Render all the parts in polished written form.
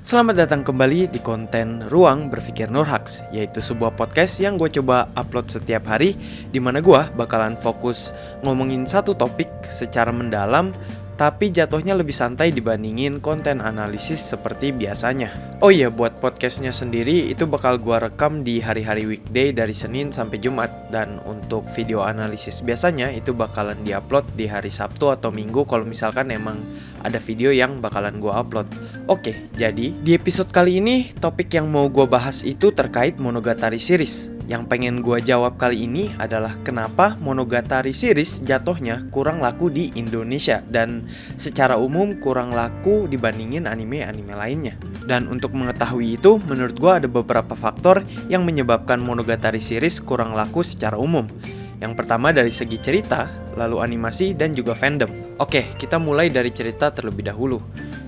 Selamat datang kembali di konten Ruang Berpikir Nurhaks, yaitu sebuah podcast yang gue coba upload setiap hari, di mana gue bakalan fokus ngomongin satu topik secara mendalam, tapi jatuhnya lebih santai dibandingin konten analisis seperti biasanya. Oh iya, buat podcastnya sendiri itu bakal gue rekam di hari-hari weekday dari Senin sampai Jumat. Dan untuk video analisis biasanya itu bakalan diupload di hari Sabtu atau Minggu kalau misalkan emang ada video yang bakalan gue upload. Oke, jadi di episode kali ini topik yang mau gue bahas itu terkait Monogatari series. Yang pengen gue jawab kali ini adalah kenapa Monogatari series jatuhnya kurang laku di Indonesia dan secara umum kurang laku dibandingin anime-anime lainnya. Dan untuk mengetahui itu, menurut gue ada beberapa faktor yang menyebabkan Monogatari series kurang laku secara umum. Yang pertama dari segi cerita, lalu animasi, dan juga fandom. Oke, kita mulai dari cerita terlebih dahulu.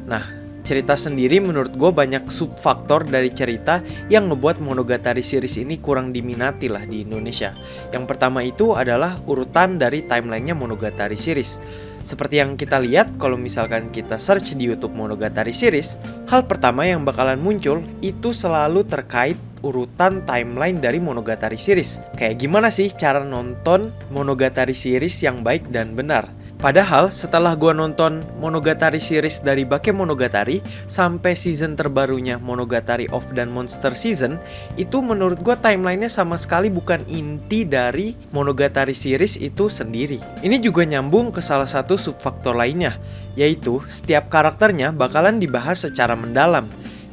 Nah, cerita sendiri menurut gue banyak subfaktor dari cerita yang ngebuat Monogatari series ini kurang diminati lah di Indonesia. Yang pertama itu adalah urutan dari timelinenya Monogatari series. Seperti yang kita lihat kalau misalkan kita search di YouTube Monogatari series, hal pertama yang bakalan muncul itu selalu terkait urutan timeline dari Monogatari series. Kayak gimana sih cara nonton Monogatari series yang baik dan benar? Padahal setelah gua nonton Monogatari series dari Bakemonogatari sampai season terbarunya Monogatari of dan Monster Season, itu menurut gua timelinenya sama sekali bukan inti dari Monogatari series itu sendiri. Ini juga nyambung ke salah satu subfaktor lainnya, yaitu setiap karakternya bakalan dibahas secara mendalam.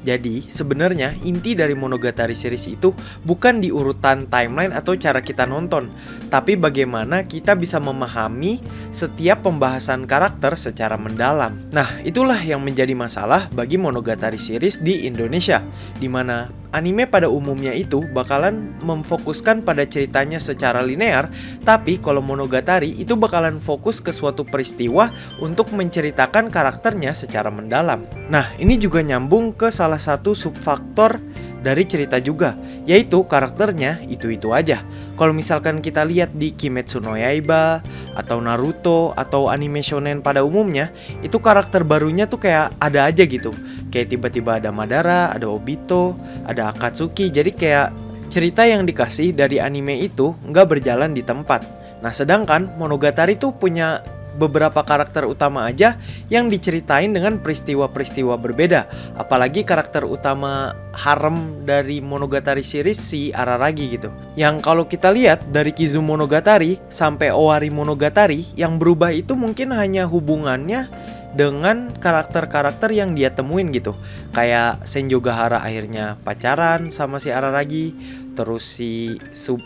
Jadi sebenarnya inti dari Monogatari series itu bukan di urutan timeline atau cara kita nonton, tapi bagaimana kita bisa memahami setiap pembahasan karakter secara mendalam. Nah, itulah yang menjadi masalah bagi Monogatari series di Indonesia, di mana anime pada umumnya itu bakalan memfokuskan pada ceritanya secara linear, tapi kalau Monogatari itu bakalan fokus ke suatu peristiwa untuk menceritakan karakternya secara mendalam. Nah, ini juga nyambung ke salah satu subfaktor dari cerita juga, yaitu karakternya itu-itu aja. Kalau misalkan kita lihat di Kimetsu no Yaiba atau Naruto atau anime shonen pada umumnya, itu karakter barunya tuh kayak ada aja gitu. Kayak tiba-tiba ada Madara, ada Obito, ada Akatsuki. Jadi kayak cerita yang dikasih dari anime itu nggak berjalan di tempat. Nah, sedangkan Monogatari tuh punya beberapa karakter utama aja yang diceritain dengan peristiwa-peristiwa berbeda. Apalagi karakter utama harem dari Monogatari series si Araragi gitu. Yang kalau kita lihat dari Kizu Monogatari sampai Owari Monogatari, yang berubah itu mungkin hanya hubungannya dengan karakter-karakter yang dia temuin gitu. Kayak Senjo Gahara akhirnya pacaran sama si Araragi. Terus si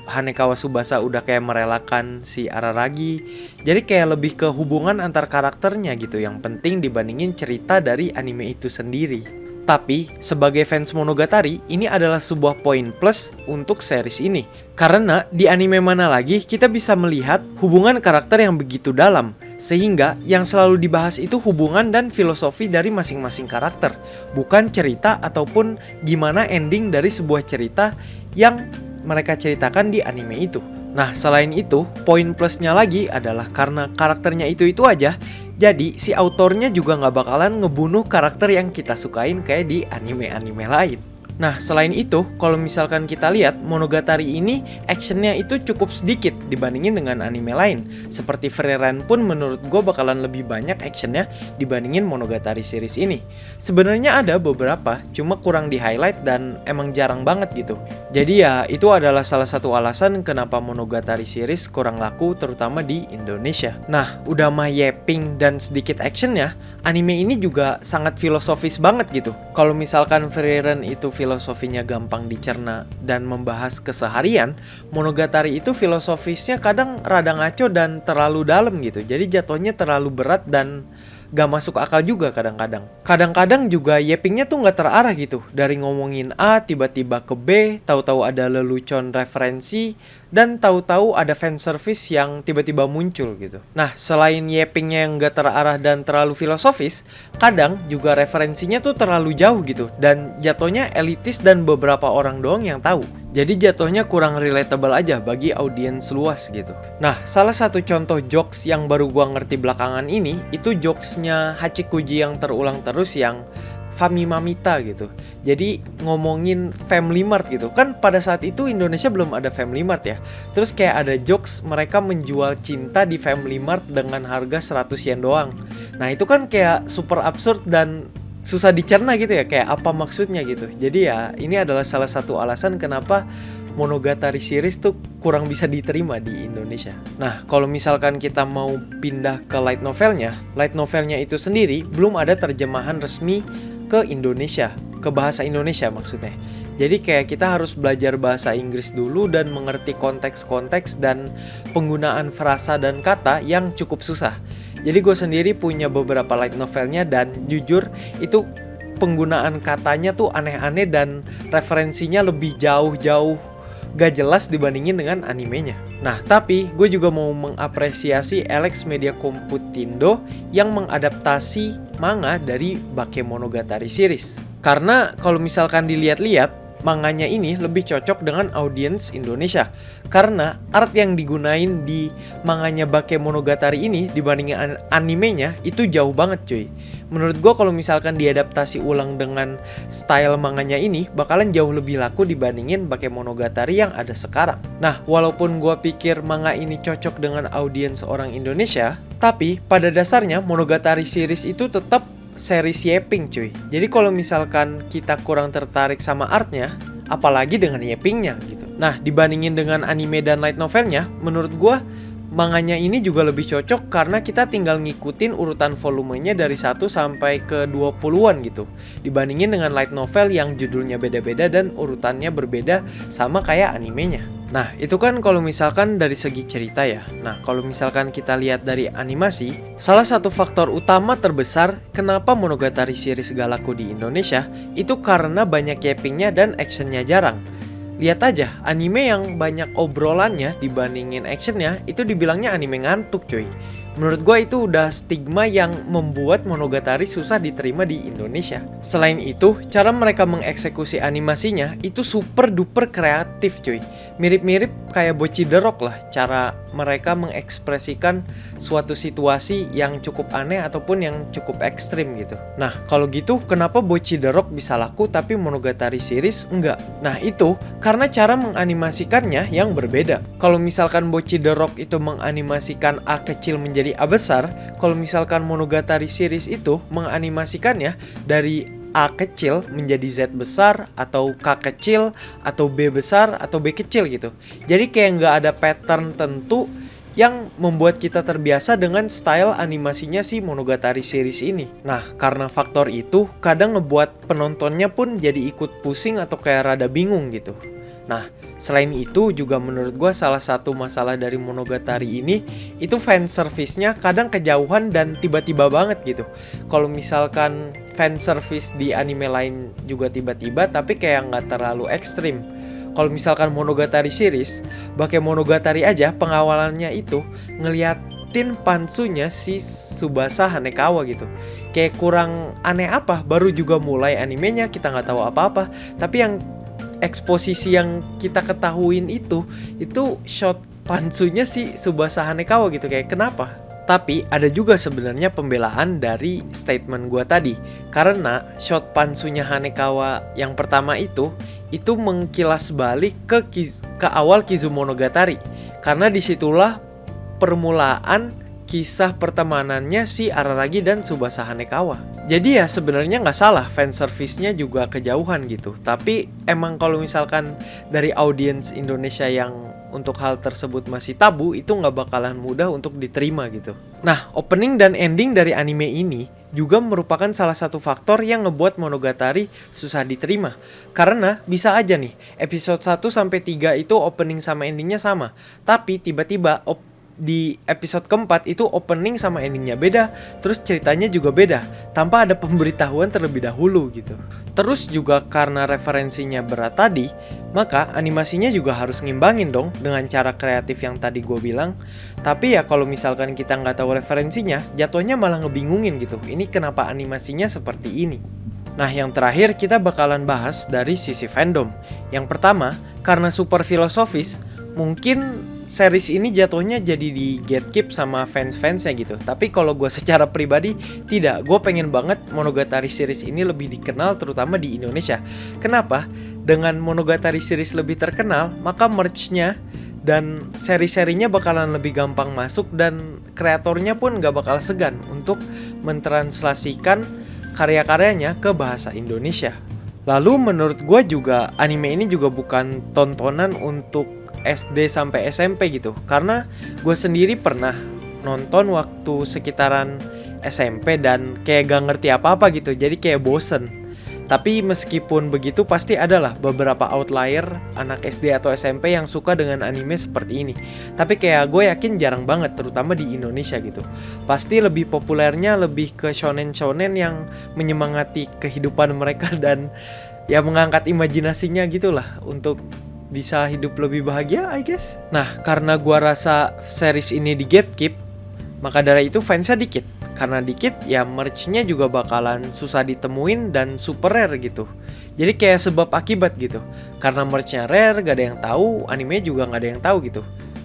Hanekawa Tsubasa udah kayak merelakan si Araragi. Jadi kayak lebih ke hubungan antar karakternya gitu yang penting dibandingin cerita dari anime itu sendiri. Tapi sebagai fans Monogatari, ini adalah sebuah poin plus untuk series ini. Karena di anime mana lagi kita bisa melihat hubungan karakter yang begitu dalam. Sehingga yang selalu dibahas itu hubungan dan filosofi dari masing-masing karakter, bukan cerita ataupun gimana ending dari sebuah cerita yang mereka ceritakan di anime itu. Nah, selain itu, poin plusnya lagi adalah karena karakternya itu-itu aja, jadi si autornya juga gak bakalan ngebunuh karakter yang kita sukain kayak di anime-anime lain. Nah, selain itu, kalau misalkan kita lihat Monogatari ini actionnya itu cukup sedikit dibandingin dengan anime lain. Seperti Frieren pun menurut gue bakalan lebih banyak actionnya dibandingin Monogatari series ini. Sebenarnya ada beberapa, cuma kurang di highlight dan emang jarang banget gitu. Jadi ya, itu adalah salah satu alasan kenapa Monogatari series kurang laku terutama di Indonesia. Nah, udah mah yapping dan sedikit actionnya, anime ini juga sangat filosofis banget gitu. Kalau misalkan Frieren itu filosofinya gampang dicerna dan membahas keseharian, Monogatari itu filosofisnya kadang rada ngaco dan terlalu dalam gitu. Jadi jatuhnya terlalu berat dan gak masuk akal juga kadang-kadang. Kadang-kadang juga yappingnya tuh gak terarah gitu. Dari ngomongin A tiba-tiba ke B, tahu-tahu ada lelucon referensi, dan tahu-tahu ada fanservice yang tiba-tiba muncul gitu. Nah, selain yappingnya yang gak terarah dan terlalu filosofis, kadang juga referensinya tuh terlalu jauh gitu. Dan jatuhnya elitis dan beberapa orang doang yang tahu. Jadi jatuhnya kurang relatable aja bagi audiens luas gitu. Nah, salah satu contoh jokes yang baru gua ngerti belakangan ini, itu jokesnya Hachikuji yang terulang terus yang Famimamita gitu. Jadi ngomongin Family Mart gitu. Kan pada saat itu Indonesia belum ada Family Mart ya. Terus kayak ada jokes mereka menjual cinta di Family Mart dengan harga 100 yen doang. Nah itu kan kayak super absurd dan susah dicerna gitu ya, kayak apa maksudnya gitu. Jadi ya ini adalah salah satu alasan kenapa Monogatari series tuh kurang bisa diterima di Indonesia. Nah, kalau misalkan kita mau pindah ke light novelnya itu sendiri belum ada terjemahan resmi ke Indonesia, ke bahasa Indonesia maksudnya. Jadi kayak kita harus belajar bahasa Inggris dulu dan mengerti konteks-konteks dan penggunaan frasa dan kata yang cukup susah. Jadi gue sendiri punya beberapa light novelnya dan jujur itu penggunaan katanya tuh aneh-aneh dan referensinya lebih jauh-jauh gak jelas dibandingin dengan animenya. Nah, tapi gue juga mau mengapresiasi Alex Media Computindo yang mengadaptasi manga dari Bakemonogatari series. Karena kalau misalkan dilihat-lihat, manganya ini lebih cocok dengan audiens Indonesia. Karena art yang digunain di manganya Bakemonogatari ini dibandingin animenya itu jauh banget cuy. Menurut gue kalau misalkan diadaptasi ulang dengan style manganya ini bakalan jauh lebih laku dibandingin Bakemonogatari yang ada sekarang. Nah, walaupun gue pikir manga ini cocok dengan audiens orang Indonesia, tapi pada dasarnya Monogatari series itu tetap series Yeping cuy. Jadi kalau misalkan kita kurang tertarik sama artnya, apalagi dengan Yepingnya gitu. Nah, dibandingin dengan anime dan light novelnya, menurut gue manganya ini juga lebih cocok karena kita tinggal ngikutin urutan volumenya dari 1 sampai ke 20-an gitu. Dibandingin dengan light novel yang judulnya beda-beda dan urutannya berbeda sama kayak animenya. Nah, itu kan kalau misalkan dari segi cerita ya. Nah, kalau misalkan kita lihat dari animasi, salah satu faktor utama terbesar kenapa Monogatari series gak laku di Indonesia itu karena banyak yappingnya dan actionnya jarang. Lihat aja, anime yang banyak obrolannya dibandingin actionnya itu dibilangnya anime ngantuk cuy. Menurut gue itu udah stigma yang membuat Monogatari susah diterima di Indonesia. Selain itu, cara mereka mengeksekusi animasinya itu super duper kreatif cuy. Mirip-mirip kayak Bocchi the Rock lah, cara mereka mengekspresikan suatu situasi yang cukup aneh ataupun yang cukup ekstrim gitu. Nah, kalau gitu kenapa Bocchi the Rock bisa laku tapi Monogatari series enggak? Nah, itu karena cara menganimasikannya yang berbeda. Kalau misalkan Bocchi the Rock itu menganimasikan A kecil menjadi A besar, kalau misalkan Monogatari series itu menganimasikannya dari A kecil menjadi Z besar atau K kecil atau B besar atau B kecil gitu. Jadi kayak nggak ada pattern tentu yang membuat kita terbiasa dengan style animasinya si Monogatari series ini. Nah, karena faktor itu kadang ngebuat penontonnya pun jadi ikut pusing atau kayak rada bingung gitu. Nah, selain itu juga menurut gue salah satu masalah dari Monogatari ini itu fanservice-nya kadang kejauhan dan tiba-tiba banget gitu. Kalau misalkan fanservice di anime lain juga tiba-tiba tapi kayak nggak terlalu ekstrim. Kalau misalkan Monogatari series, Bakemonogatari aja pengawalannya itu ngeliatin pantsunya si Tsubasa Hanekawa gitu. Kayak kurang aneh apa, baru juga mulai animenya kita nggak tahu apa-apa. Tapi yang eksposisi yang kita ketahuin itu shot pantsunya si Tsubasa Hanekawa gitu, kayak kenapa? Tapi ada juga sebenarnya pembelaan dari statement gua tadi. Karena shot pantsunya Hanekawa yang pertama itu mengkilas balik ke awal Kizumonogatari. Karena disitulah permulaan kisah pertemanannya si Araragi dan Tsubasa Hanekawa. Jadi ya sebenarnya nggak salah fanservice-nya juga kejauhan gitu. Tapi emang kalau misalkan dari audiens Indonesia yang untuk hal tersebut masih tabu, itu nggak bakalan mudah untuk diterima gitu. Nah, opening dan ending dari anime ini juga merupakan salah satu faktor yang ngebuat Monogatari susah diterima. Karena bisa aja nih, episode 1-3 itu opening sama endingnya sama. Tapi tiba-tiba di episode keempat itu opening sama endingnya beda, terus ceritanya juga beda, tanpa ada pemberitahuan terlebih dahulu gitu. Terus juga karena referensinya berat tadi, maka animasinya juga harus ngimbangin dong dengan cara kreatif yang tadi gue bilang. Tapi ya kalau misalkan kita nggak tahu referensinya, jatuhnya malah ngebingungin gitu. Ini kenapa animasinya seperti ini? Nah, yang terakhir kita bakalan bahas dari sisi fandom. Yang pertama, karena super filosofis, mungkin series ini jatuhnya jadi di gatekeep sama fans-fansnya gitu. Tapi kalau gue secara pribadi tidak, gue pengen banget Monogatari series ini lebih dikenal terutama di Indonesia. Kenapa? Dengan Monogatari series lebih terkenal, maka merch-nya dan seri-serinya bakalan lebih gampang masuk dan kreatornya pun gak bakal segan untuk mentranslasikan karya-karyanya ke bahasa Indonesia. Lalu menurut gue juga anime ini juga bukan tontonan untuk SD sampai SMP gitu. Karena gue sendiri pernah nonton waktu sekitaran SMP dan kayak gak ngerti apa-apa gitu. Jadi kayak bosen. Tapi meskipun begitu pasti adalah beberapa outlier anak SD atau SMP yang suka dengan anime seperti ini. Tapi kayak gue yakin jarang banget terutama di Indonesia gitu. Pasti lebih populernya lebih ke shonen-shonen yang menyemangati kehidupan mereka dan ya mengangkat imajinasinya gitulah untuk bisa hidup lebih bahagia I guess. Nah karena gue rasa series ini di gatekeep, maka dari itu fansnya dikit. Karena dikit ya merch-nya juga bakalan susah ditemuin dan super rare gitu. Jadi kayak sebab akibat gitu. Karena merch-nya rare, gak ada yang tahu, anime juga gak ada yang tahu gitu.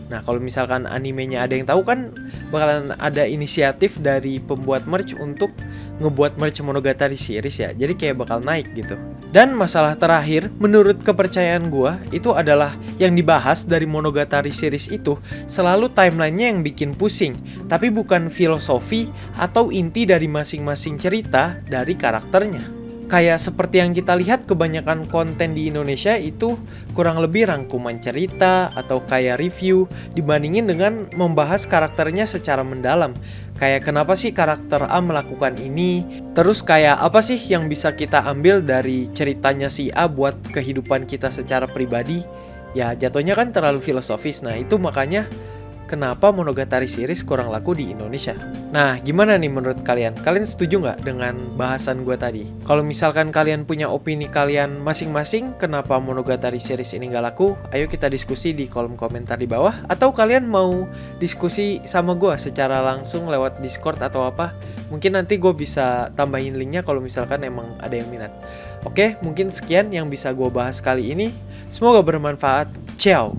Nah kalau misalkan animenya ada yang tahu kan bakalan ada inisiatif dari pembuat merch untuk ngebuat merch Monogatari series ya. Jadi kayak bakal naik gitu. Dan masalah terakhir menurut kepercayaan gua itu adalah yang dibahas dari Monogatari series itu selalu timelinenya yang bikin pusing. Tapi bukan filosofi atau inti dari masing-masing cerita dari karakternya. Kayak seperti yang kita lihat kebanyakan konten di Indonesia itu kurang lebih rangkuman cerita atau kayak review dibandingin dengan membahas karakternya secara mendalam. Kayak kenapa sih karakter A melakukan ini? Terus kayak apa sih yang bisa kita ambil dari ceritanya si A buat kehidupan kita secara pribadi? Ya jatuhnya kan terlalu filosofis. Nah itu makanya kenapa Monogatari series kurang laku di Indonesia. Nah gimana nih menurut kalian? Kalian setuju nggak dengan bahasan gue tadi? Kalau misalkan kalian punya opini kalian masing-masing kenapa Monogatari series ini nggak laku, ayo kita diskusi di kolom komentar di bawah. Atau kalian mau diskusi sama gue secara langsung lewat Discord atau apa? Mungkin nanti gue bisa tambahin linknya kalau misalkan emang ada yang minat. Oke, mungkin sekian yang bisa gue bahas kali ini. Semoga bermanfaat. Ciao!